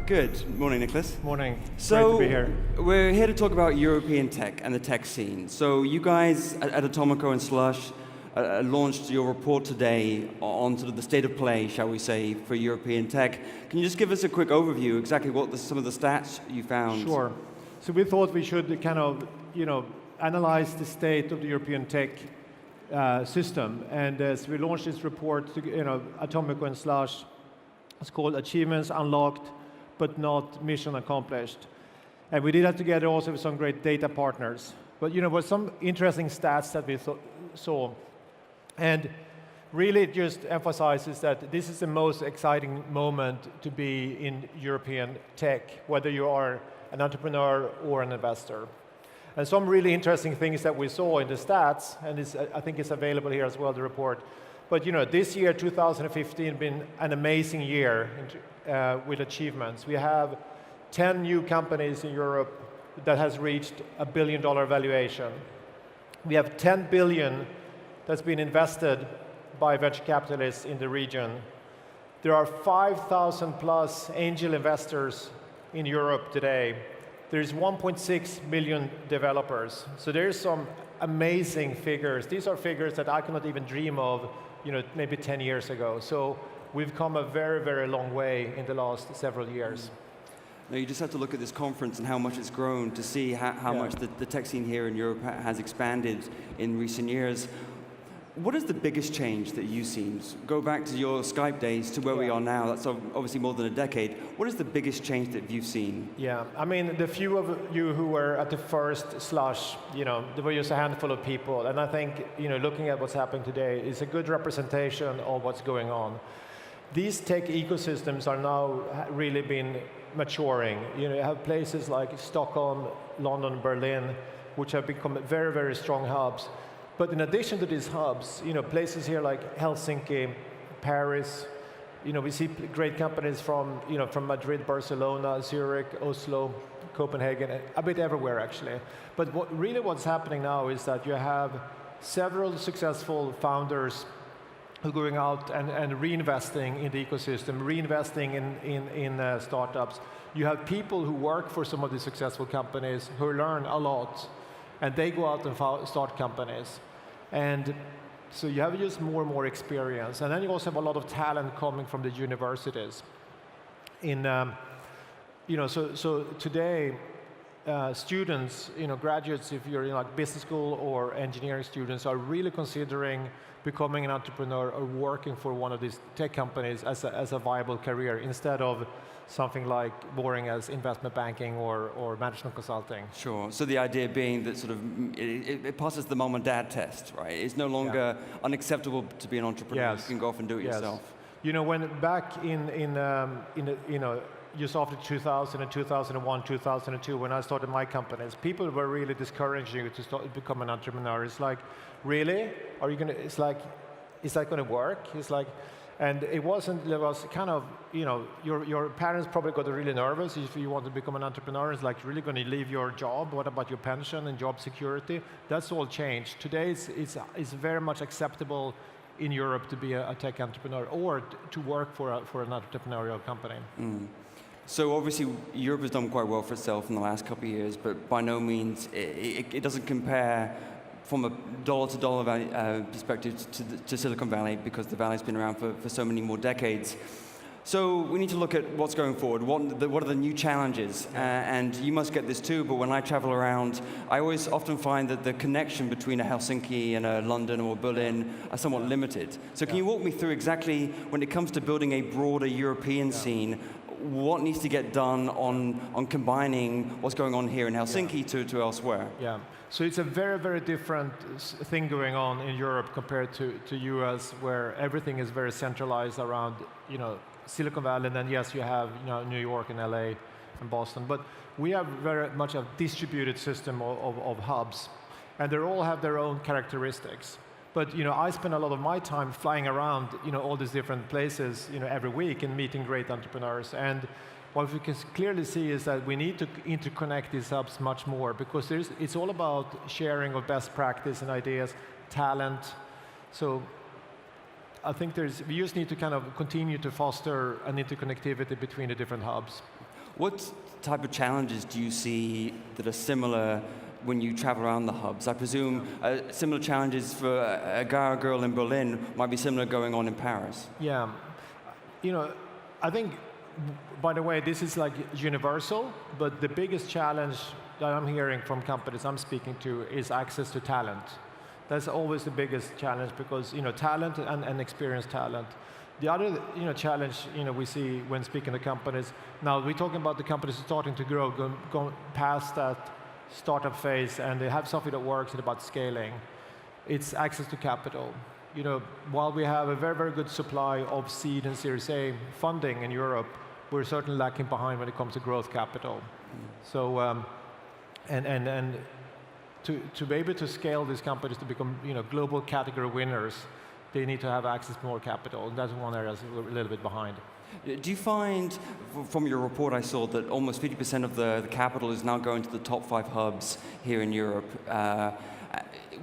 Good. Morning, Niklas. Morning. So, great to be here. We're here to talk about European tech and the tech scene. So you guys at Atomico and Slush launched your report today on sort of the state of play, shall we say, for European tech. Can you just give us a quick overview, exactly what some of the stats you found? Sure. So we thought we should kind of, analyze the state of the European tech system. And as we launched this report, Atomico and Slush, it's called Achievements Unlocked, but Not Mission Accomplished. And we did that together also with some great data partners. But with some interesting stats that we saw. And really it just emphasizes that this is the most exciting moment to be in European tech, whether you are an entrepreneur or an investor. And some really interesting things that we saw in the stats, and I think it's available here as well, the report. But this year, 2015, been an amazing year with achievements. We have 10 new companies in Europe that has reached $1 billion valuation. We have 10 billion that's been invested by venture capitalists in the region. There are 5,000 plus angel investors in Europe today. There's 1.6 million developers. So there's some amazing figures. These are figures that I cannot even dream of, maybe 10 years ago. So we've come a very, very long way in the last several years. Now you just have to look at this conference and how much it's grown to see how much the tech scene here in Europe has expanded in recent years. What is the biggest change that you've seen? Go back to your Skype days to where we are now. That's obviously more than a decade. What is the biggest change that you've seen? Yeah, I mean, the few of you who were at the first Slush, there were just a handful of people. And I think, looking at what's happening today is a good representation of what's going on. These tech ecosystems are now really been maturing. You have places like Stockholm, London, Berlin, which have become very, very strong hubs. But in addition to these hubs, places here like Helsinki, Paris, we see great companies from Madrid, Barcelona, Zurich, Oslo, Copenhagen, a bit everywhere actually. But what's happening now is that you have several successful founders who are going out and reinvesting in the ecosystem, reinvesting in startups. You have people who work for some of these successful companies who learn a lot, and they go out and start companies. And so you have just more and more experience. And then you also have a lot of talent coming from the universities. So today, students, graduates, if you're in like business school or engineering students, are really considering becoming an entrepreneur or working for one of these tech companies as a viable career instead of something like boring as investment banking or management consulting. Sure. So the idea being that sort of it passes the mom and dad test, right? It's no longer unacceptable to be an entrepreneur. Yes. You can go off and do it yourself. When back in just after 2000 and 2001, 2002, when I started my companies, people were really discouraging you to become an entrepreneur. It's like, really? Are you gonna? It's like, is that going to work? It's like. And it wasn't, there was kind of, your parents probably got really nervous if you want to become an entrepreneur. It's like, really going to leave your job? What about your pension and job security? That's all changed. Today, it's very much acceptable in Europe to be a tech entrepreneur or to work for an entrepreneurial company. Mm. So obviously, Europe has done quite well for itself in the last couple of years, but by no means, it doesn't compare from a dollar-to-dollar value, perspective to Silicon Valley, because the Valley's been around for so many more decades. So we need to look at what's going forward. What are the new challenges? And you must get this too, but when I travel around, I always often find that the connection between a Helsinki and a London or Berlin are somewhat limited. So can you walk me through exactly, when it comes to building a broader European scene, what needs to get done on combining what's going on here in Helsinki to elsewhere? Yeah, so it's a very, very different thing going on in Europe compared to US, where everything is very centralized around, Silicon Valley, and then yes, you have, New York and LA and Boston, but we have very much a distributed system of hubs, and they all have their own characteristics. But I spend a lot of my time flying around, all these different places, every week and meeting great entrepreneurs. And what we can clearly see is that we need to interconnect these hubs much more, because it's all about sharing of best practice and ideas, talent. So I think we just need to kind of continue to foster an interconnectivity between the different hubs. What type of challenges do you see that are similar when you travel around the hubs? I presume similar challenges for a guy or girl in Berlin might be similar going on in Paris. Yeah, I think, by the way, this is like universal, but the biggest challenge that I'm hearing from companies I'm speaking to is access to talent. That's always the biggest challenge because, talent and experienced talent. The other, challenge, we see when speaking to companies, now we're talking about the companies starting to grow, going past that startup phase, and they have something that works, it's about scaling. It's access to capital. While we have a very, very good supply of seed and Series A funding in Europe, we're certainly lacking behind when it comes to growth capital. So, and to be able to scale these companies to become, global category winners, they need to have access to more capital, and that's one area that's a little bit behind. Do you find, from your report I saw, that almost 50% of the capital is now going to the top 5 hubs here in Europe?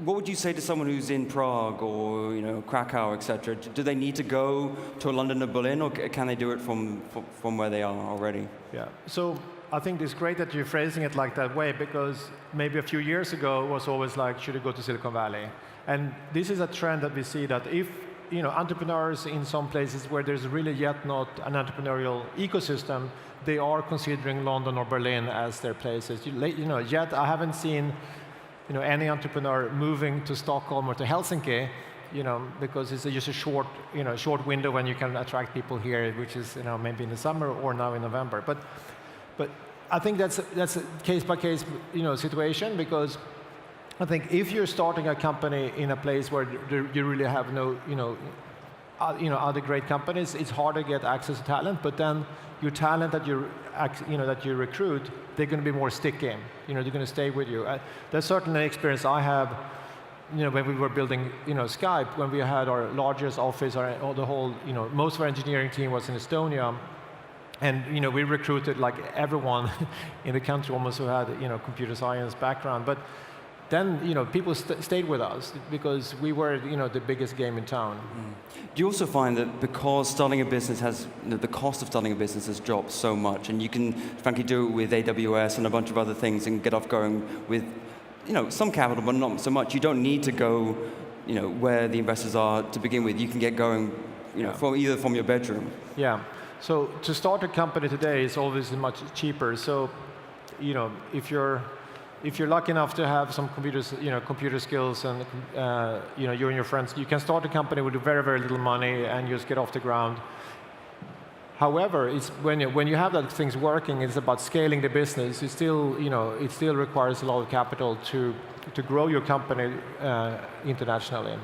What would you say to someone who's in Prague or Krakow, etc.? Do they need to go to London or Berlin, or can they do it from where they are already? Yeah. So I think it's great that you're phrasing it like that way, because maybe a few years ago it was always like, should you go to Silicon Valley? And this is a trend that we see, that if entrepreneurs in some places where there's really yet not an entrepreneurial ecosystem, they are considering London or Berlin as their places. Yet I haven't seen any entrepreneur moving to Stockholm or to Helsinki, because it's just a short window when you can attract people here, which is maybe in the summer or now in November. But I think that's a case by case situation, because I think if you're starting a company in a place where you really have no other great companies, it's hard to get access to talent. But then your talent that you recruit, they're going to be more sticky. They're going to stay with you. That's certainly an experience I have. When we were building Skype, when we had our largest office, the whole most of our engineering team was in Estonia. And we recruited like everyone in the country almost who had computer science background. But then people stayed with us because we were the biggest game in town. Do you also find that because starting a business has the cost of starting a business has dropped so much, and you can frankly do it with AWS and a bunch of other things and get off going with some capital but not so much? You don't need to go where the investors are to begin with. You can get going from your bedroom. Yeah. So to start a company today is always much cheaper. So if you're lucky enough to have some computer skills, and you and your friends, you can start a company with very, very little money and just get off the ground. However, it's when you have that things working, it's about scaling the business. It still requires a lot of capital to grow your company internationally.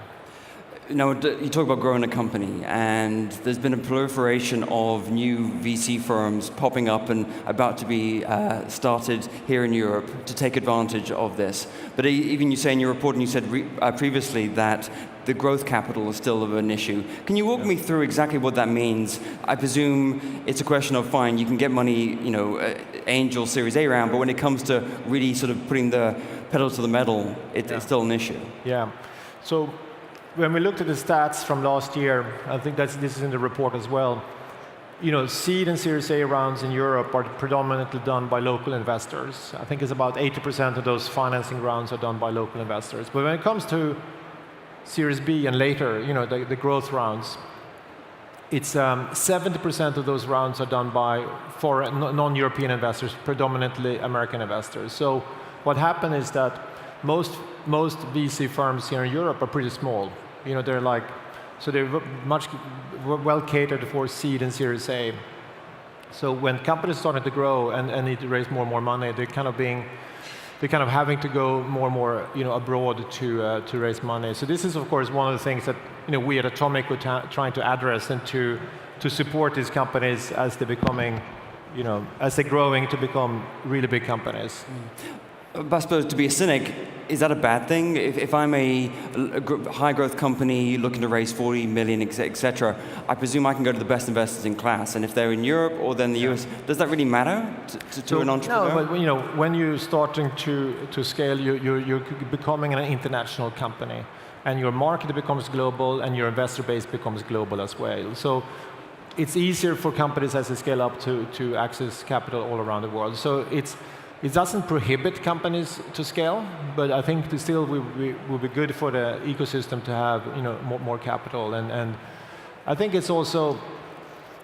Now, you talk about growing a company, and there's been a proliferation of new VC firms popping up and about to be started here in Europe to take advantage of this. But even you say in your report, and you said previously that the growth capital is still an issue. Can you walk me through exactly what that means? I presume it's a question of, fine, you can get money, angel Series A round, but when it comes to really sort of putting the pedal to the metal, it's still an issue. Yeah. So when we looked at the stats from last year, I think this is in the report as well, seed and Series A rounds in Europe are predominantly done by local investors. I think it's about 80% of those financing rounds are done by local investors. But when it comes to Series B and later, the growth rounds, it's 70% of those rounds are done by non-European investors, predominantly American investors. So what happened is that most VC firms here in Europe are pretty small. They're much well catered for seed and Series A. So when companies started to grow and need to raise more and more money, they're kind of having to go more and more abroad to raise money. So this is of course one of the things that we at Atomic were trying to address, and to support these companies as they're becoming, as they're growing to become really big companies. But I suppose, to be a cynic, is that a bad thing? If I'm a high-growth company looking to raise 40 million, etc., I presume I can go to the best investors in class. And if they're in Europe or then the US, does that really matter to an entrepreneur? No, but when you're starting to scale, you're becoming an international company, and your market becomes global, and your investor base becomes global as well. So it's easier for companies as they scale up to access capital all around the world. So it doesn't prohibit companies to scale, but I think still will be good for the ecosystem to have more capital. And I think it's also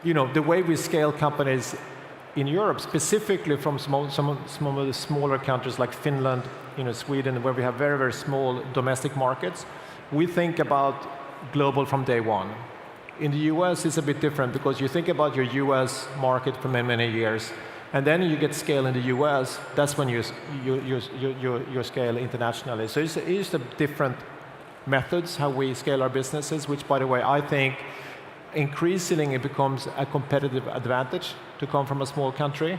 the way we scale companies in Europe, specifically from some of the smaller countries like Finland, Sweden, where we have very, very small domestic markets, we think about global from day one. In the US, it's a bit different because you think about your US market for many, many years, and then you get scale in the US, that's when you scale internationally. So it's the different methods how we scale our businesses, which, by the way, I think increasingly it becomes a competitive advantage to come from a small country,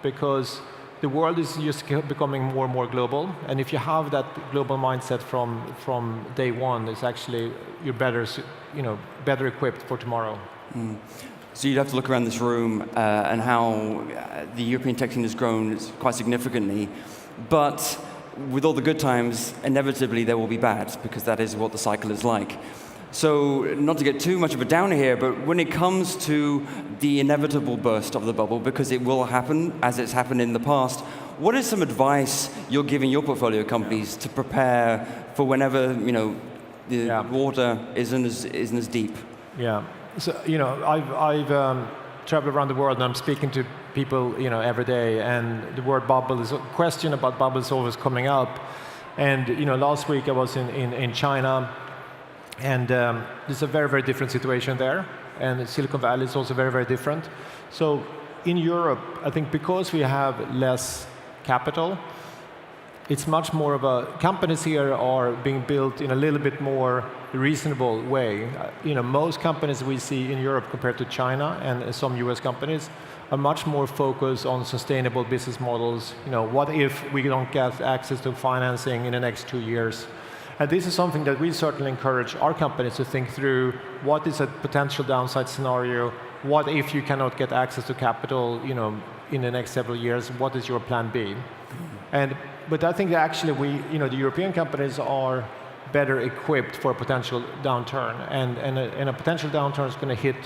because the world is just becoming more and more global, and if you have that global mindset from day one, it's actually you're better equipped for tomorrow. So you'd have to look around this room and how the European tech scene has grown quite significantly, but with all the good times, inevitably there will be bad, because that is what the cycle is like. So, not to get too much of a downer here, but when it comes to the inevitable burst of the bubble, because it will happen as it's happened in the past, what is some advice you're giving your portfolio companies to prepare for whenever the water isn't as deep? Yeah. So I've traveled around the world and I'm speaking to people every day, and the word bubble is a question about bubbles always coming up. And last week I was in China. And there's a very, very different situation there. And Silicon Valley is also very, very different. So in Europe, I think because we have less capital, it's much more of a, companies here are being built in a little bit more reasonable way. Most companies we see in Europe compared to China and some US companies are much more focused on sustainable business models. What if we don't get access to financing in the next 2 years? And this is something that we certainly encourage our companies to think through. What is a potential downside scenario? What if you cannot get access to capital, in the next several years? What is your plan B? But I think that actually the European companies are better equipped for a potential downturn. And a potential downturn is going to hit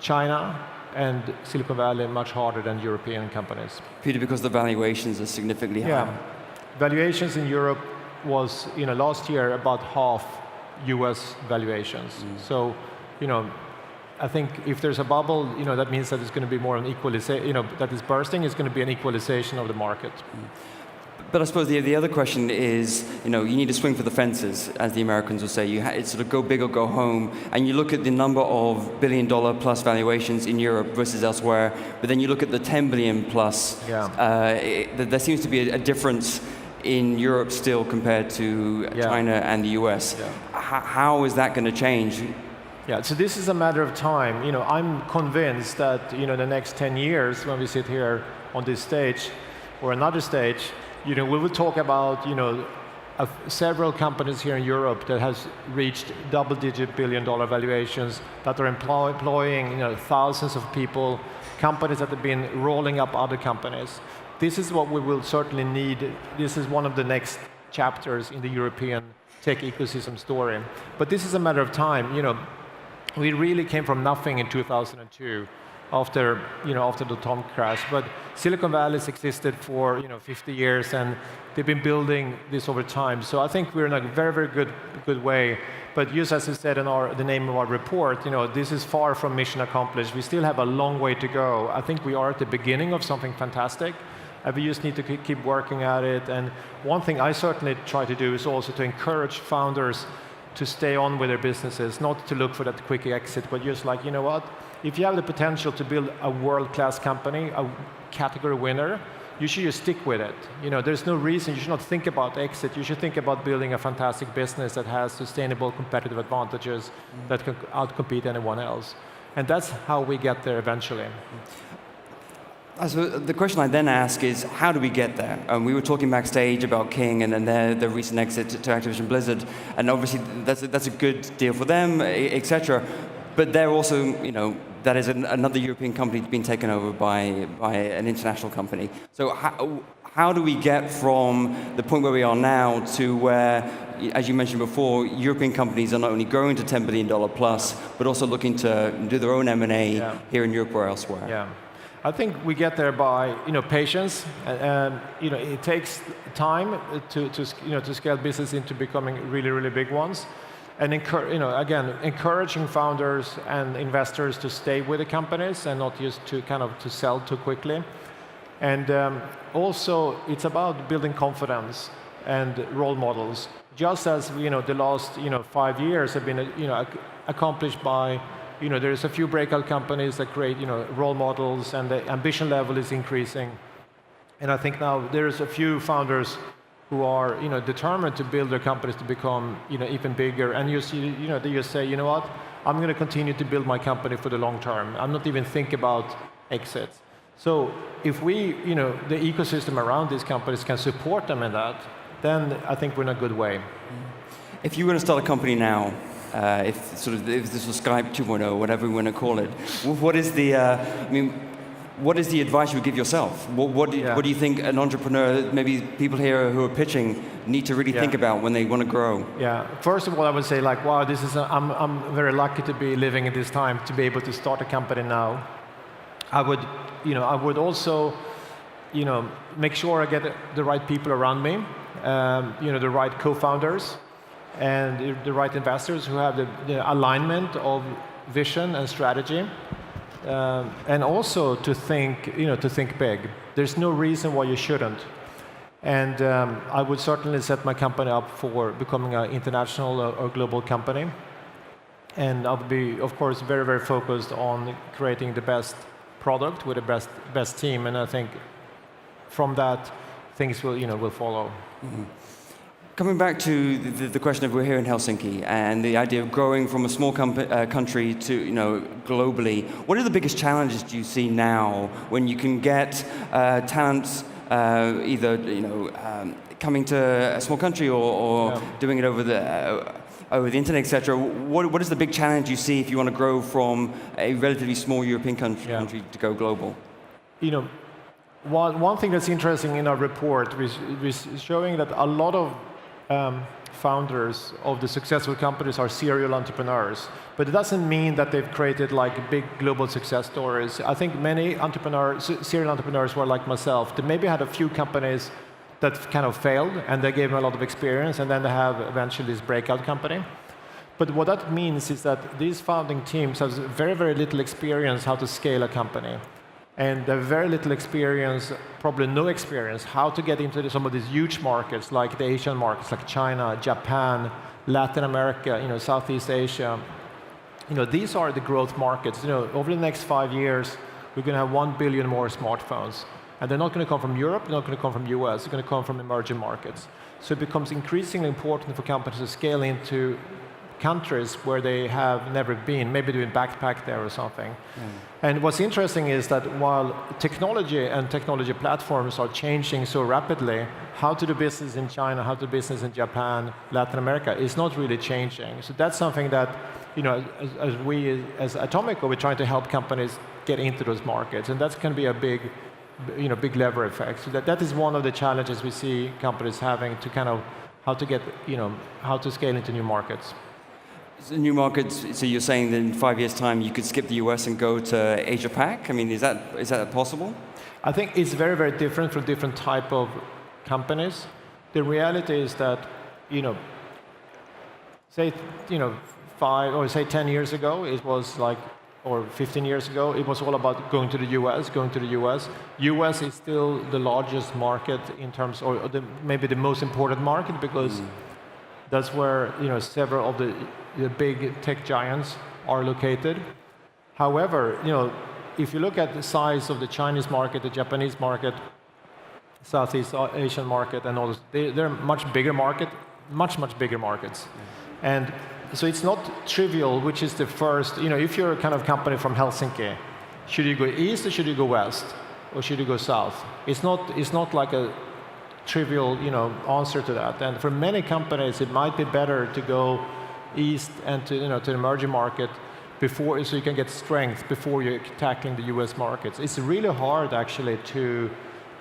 China and Silicon Valley much harder than European companies. Peter, because the valuations are significantly higher. Valuations in Europe was last year about half US valuations. So I think if there's a bubble, that means that it's going to be more an equalization, that is bursting, is going to be an equalization of the market. But I suppose the other question is, you need to swing for the fences, as the Americans will say. It's sort of go big or go home, and you look at the number of billion-dollar-plus valuations in Europe versus elsewhere, but then you look at the 10 billion plus. There seems to be a difference in Europe still compared to China and the US. How is that going to change? So this is a matter of time. I'm convinced that the next 10 years, when we sit here on this stage or another stage, we will talk about several companies here in Europe that has reached double-digit billion-dollar valuations, that are employing thousands of people, companies that have been rolling up other companies. This is what we will certainly need. This is one of the next chapters in the European tech ecosystem story. But this is a matter of time. We really came from nothing in 2002 after the dot-com crash. But Silicon Valley has existed for 50 years, and they've been building this over time. So I think we're in a very, very good way. But just as you said in the name of our report, this is far from mission accomplished. We still have a long way to go. I think we are at the beginning of something fantastic. We just need to keep working at it. And one thing I certainly try to do is also to encourage founders to stay on with their businesses, not to look for that quick exit, but just like, what? If you have the potential to build a world-class company, a category winner, you should just stick with it. There's no reason you should not think about exit. You should think about building a fantastic business that has sustainable competitive advantages that can outcompete anyone else. And that's how we get there eventually. So the question I then ask is, how do we get there? We were talking backstage about King and then their recent exit to Activision Blizzard, and obviously that's a good deal for them, etc. But they're also, that is another European company being taken over by an international company. So how do we get from the point where we are now to where, as you mentioned before, European companies are not only growing to $10 billion plus, but also looking to do their own M&A here in Europe or elsewhere? Yeah. I think we get there by patience, and it takes time to scale business into becoming really, really big ones, and again, encouraging founders and investors to stay with the companies and not just to sell too quickly. And also, it's about building confidence and role models. Just as the last 5 years have been accomplished by there's a few breakout companies that create role models, and the ambition level is increasing. And I think now there's a few founders who are determined to build their companies to become even bigger. And you see they just say, you know what, I'm going to continue to build my company for the long term. I'm not even thinking about exits. So if we the ecosystem around these companies can support them in that, then I think we're in a good way. If you were to start a company now, if this was Skype 2.0, whatever we want to call it, what is the what is the advice you would give yourself? What do you think an entrepreneur, maybe people here who are pitching, need to really think about when they want to grow? Yeah. First of all, I would say wow, this is I'm very lucky to be living in this time to be able to start a company now. I would also make sure I get the right people around me, the right co-founders, and the right investors who have the alignment of vision and strategy, and also to think big. There's no reason why you shouldn't. And I would certainly set my company up for becoming an international or global company. And I'll be, of course, very, very focused on creating the best product with the best team. And I think from that, things will follow. Mm-hmm. Coming back to the question of we're here in Helsinki and the idea of growing from a small country to globally, what are the biggest challenges do you see now when you can get talents either coming to a small country or doing it over the internet, etc. What is the big challenge you see if you want to grow from a relatively small European country to go global? One thing that's interesting in our report is showing that a lot of founders of the successful companies are serial entrepreneurs, but it doesn't mean that they've created big global success stories. I think many serial entrepreneurs were like myself. They maybe had a few companies that kind of failed, and they gave them a lot of experience, and then they have eventually this breakout company. But what that means is that these founding teams have very, very little experience how to scale a company. And they have very little experience, probably no experience, how to get into some of these huge markets, like the Asian markets, like China, Japan, Latin America, Southeast Asia. These are the growth markets. Over the next 5 years, we're going to have 1 billion more smartphones. And they're not going to come from Europe, they're not going to come from US, they're going to come from emerging markets. So it becomes increasingly important for companies to scale into countries where they have never been, maybe doing backpack there or something. And what's interesting is that while technology and technology platforms are changing so rapidly, how to do business in China, how to do business in Japan, Latin America is not really changing. So that's something that, as we as Atomico, we're trying to help companies get into those markets, and that's going to be a big lever effect. So that is one of the challenges we see companies having to how to scale into new markets. New markets, so you're saying that in 5 years' time you could skip the US and go to Asia Pac? I mean, is that possible? I think it's very, very different for different type of companies. The reality is that, say 5 or say 10 years ago, it was or 15 years ago, it was all about going to the US. US is still the largest market in terms, or maybe the most important market, because that's where several of the big tech giants are located. However, if you look at the size of the Chinese market, the Japanese market, Southeast Asian market, and all those, they're much bigger market, much bigger markets. And so it's not trivial which is the first, if you're a kind of company from Helsinki, should you go east or should you go west, or should you go south? It's not like a trivial answer to that. And for many companies, it might be better to go east and to to the emerging market before, so you can get strength before you're tackling the US markets. It's really hard actually to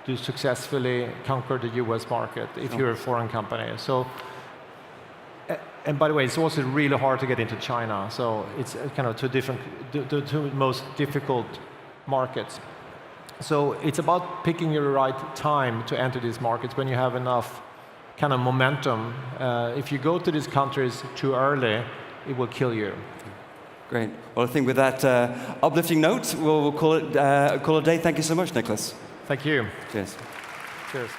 to successfully conquer the US market if you're a foreign company. So, and by the way, it's also really hard to get into China. So it's kind of the two most difficult markets. So it's about picking your right time to enter these markets when you have enough kind of momentum. If you go to these countries too early, it will kill you. Great. Well, I think with that uplifting note, we'll call it a day. Thank you so much, Niklas. Thank you. Cheers. Cheers.